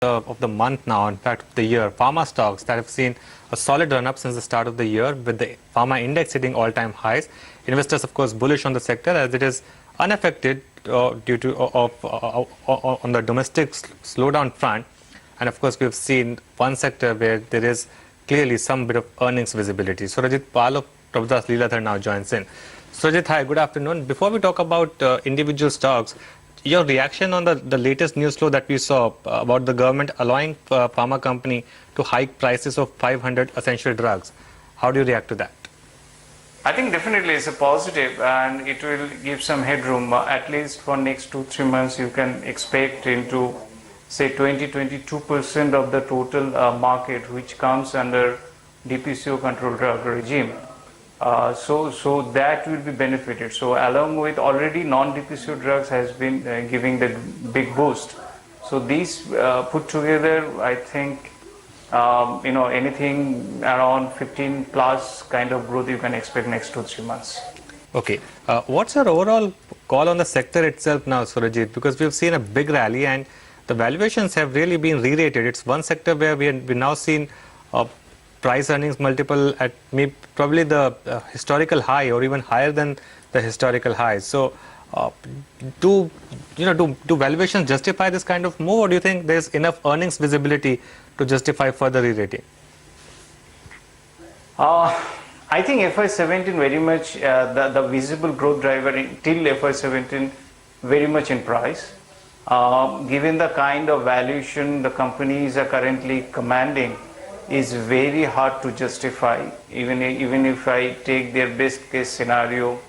of the month now, in fact, of the year. Pharma stocks that have seen a solid run-up since the start of the year, with the pharma index hitting all-time highs. Investors, of course, bullish on the sector as it is unaffected due to on the domestic slowdown front. And of course, we've seen one sector where there is clearly some bit of earnings visibility. Surajit Pal of Prabhudas Lilladher now joins in. Surajit, hi, good afternoon. Before we talk about individual stocks, your reaction on the latest news flow that we saw about the government allowing pharma company to hike prices of 500 essential drugs. How do you react to that? I think definitely it's a positive, and it will give some headroom. At least for next 2-3 months, you can expect into say 20-22% of the total market, which comes under DPCO control drug regime. So that will be benefited. So along with already non-DPCO drugs has been giving the big boost. So these put together, I think, anything around 15 plus kind of growth you can expect next 2-3 months. Okay. What's your overall call on the sector itself now, Surajit? Because we've seen a big rally and the valuations have really been re-rated. It's one sector where we've now seen price earnings multiple at maybe probably the historical high or even higher than the historical high. So do valuations justify this kind of move, or do you think there's enough earnings visibility to justify further re-rating? I think FY17 very much the visible growth driver till FY17 very much in price. Given the kind of valuation the companies are currently commanding, is very hard to justify, even if I take their best case scenario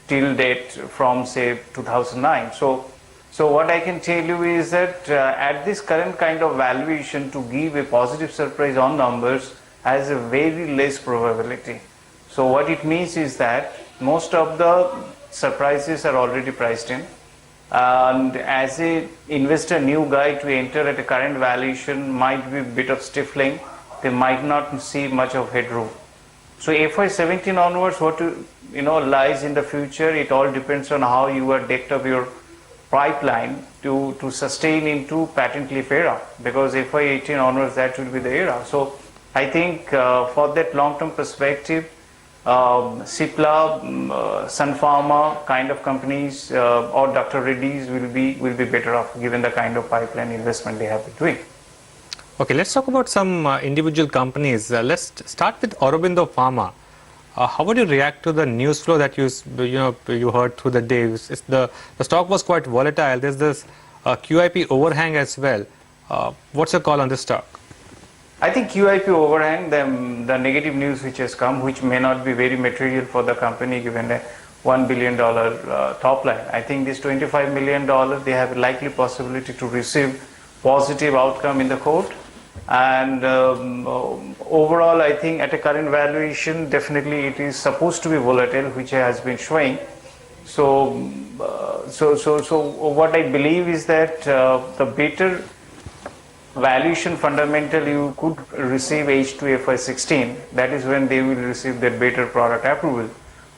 till date from say 2009. So what I can tell you is that at this current kind of valuation, to give a positive surprise on numbers has a very less probability. So what it means is that most of the surprises are already priced in. And as an investor, new guy to enter at a current valuation might be a bit of stifling. They might not see much of headroom. So FY17 onwards, what lies in the future, it all depends on how you are decked up your pipeline to sustain into patent cliff era, because FY18 onwards, that will be the era. So I think for that long-term perspective, Cipla, Sun Pharma kind of companies or Dr. Reddy's will be better off given the kind of pipeline investment they have been doing. Okay, let's talk about some individual companies. Let's start with Aurobindo Pharma. How would you react to the news flow that you heard through the day? The stock was quite volatile. There's this QIP overhang as well. What's your call on this stock? I think QIP overhang, the negative news which has come, which may not be very material for the company given a $1 billion top line. I think this $25 million, they have a likely possibility to receive positive outcome in the court. And overall, I think at a current valuation, definitely it is supposed to be volatile, which has been showing. So what I believe is that the better valuation fundamental you could receive H2 FY16, that is when they will receive their better product approval.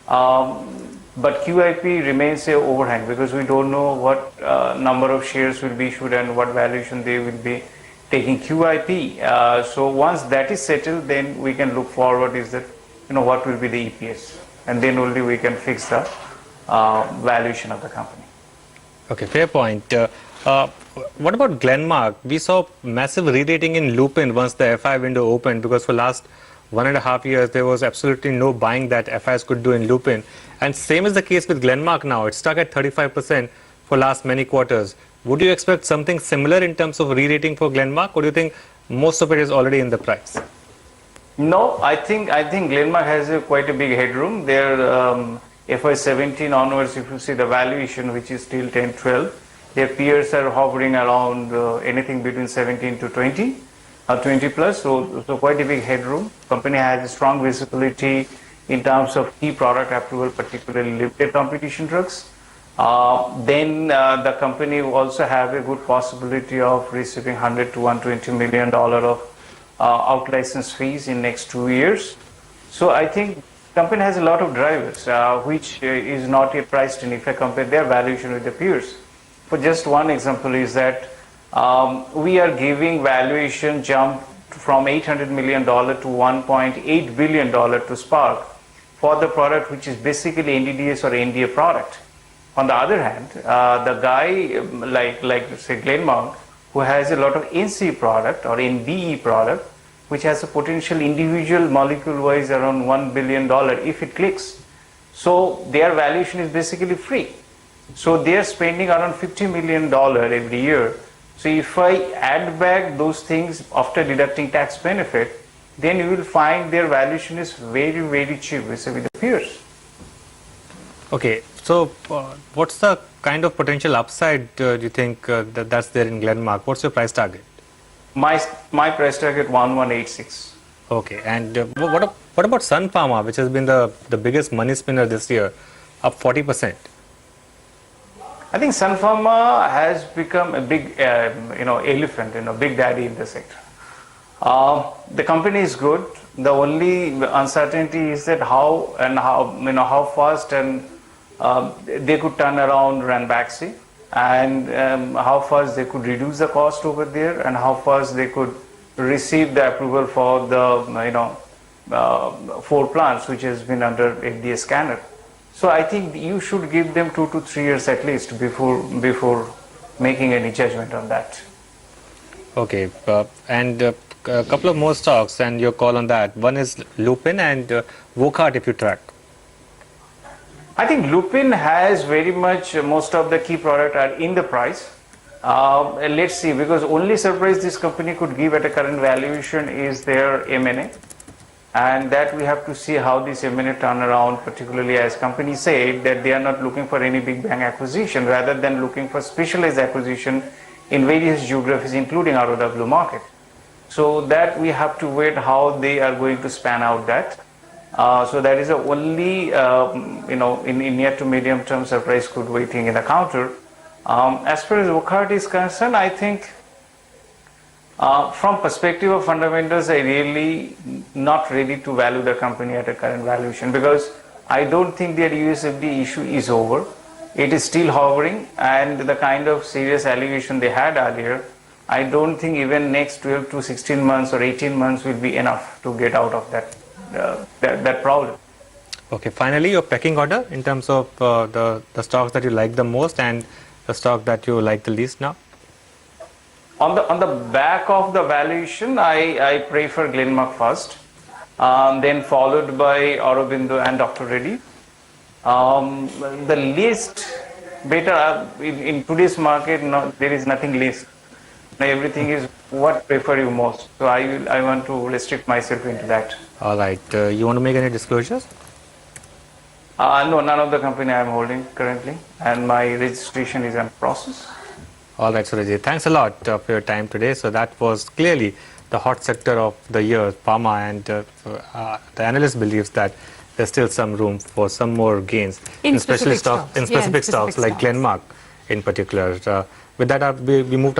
But QIP remains a overhang because we don't know what number of shares will be issued and what valuation they will be taking QIP. So once that is settled, then we can look forward is that what will be the EPS, and then only we can fix the valuation of the company. Okay, fair point. What about Glenmark? We saw massive re-rating in Lupin once the FI window opened, because for last 1.5 years there was absolutely no buying that FIs could do in Lupin. And same is the case with Glenmark now. It's stuck at 35% for last many quarters. Would you expect something similar in terms of re-rating for Glenmark, or do you think most of it is already in the price? No, I think Glenmark has quite a big headroom. Their FY17 onwards, if you see the valuation, which is still 10-12, their peers are hovering around anything between 17 to 20 or 20 plus, so quite a big headroom. Company has a strong visibility in terms of key product approval, particularly limited competition drugs. Then the company will also have a good possibility of receiving $100 to $120 million of out-license fees in next 2 years. So I think company has a lot of drivers, which is not yet priced in if I compare their valuation with the peers. For just one example is that we are giving valuation jump from $800 million to $1.8 billion to Spark for the product which is basically NDDS or NDA product. On the other hand, the guy like say Glenmark, who has a lot of NC product or NBE product, which has a potential individual molecule wise around $1 billion if it clicks. So their valuation is basically free. So they are spending around $50 million every year. So if I add back those things after deducting tax benefit, then you will find their valuation is very, very cheap with the peers. Okay, so what's the kind of potential upside do you think that's there in Glenmark? What's your price target? My price target 1186. Okay, and what about Sun Pharma, which has been the biggest money spinner this year, up 40%? I think Sun Pharma has become a big, elephant, big daddy in the sector. The company is good. The only uncertainty is that how fast and they could turn around Ranbaxy, and how fast they could reduce the cost over there, and how fast they could receive the approval for the 4 plants which has been under FDA scanner. So I think you should give them 2 to 3 years at least before making any judgment on that. Okay, and a couple of more stocks and your call on that. One is Lupin and Wockhardt if you track. I think Lupin has very much, most of the key products are in the price. Let's see, because only surprise this company could give at a current valuation is their M&A. And that we have to see how this M&A turn around, particularly as companies said that they are not looking for any big bang acquisition rather than looking for specialized acquisition in various geographies, including ROW market. So that we have to wait how they are going to span out that. So that is the only, in near to medium term surprise could waiting in the counter. As far as Wockhardt is concerned, I think from perspective of fundamentals, I really not ready to value the company at a current valuation because I don't think their USFD issue is over. It is still hovering, and the kind of serious allegation they had earlier, I don't think even next 12 to 16 months or 18 months will be enough to get out of that problem. Okay, finally your pecking order in terms of the stocks that you like the most and the stock that you like the least now? On the back of the valuation, I prefer Glenmark first, then followed by Aurobindo and Dr. Reddy. The least better in today's market, there is nothing least. Everything is what prefer you most. So I want to restrict myself into that. All right. You want to make any disclosures? No, none of the company I am holding currently, and my registration is in process. All right, Surajit. Thanks a lot for your time today. So that was clearly the hot sector of the year, pharma, and the analyst believes that there's still some room for some more gains in specific stocks like Glenmark in particular. With that, we moved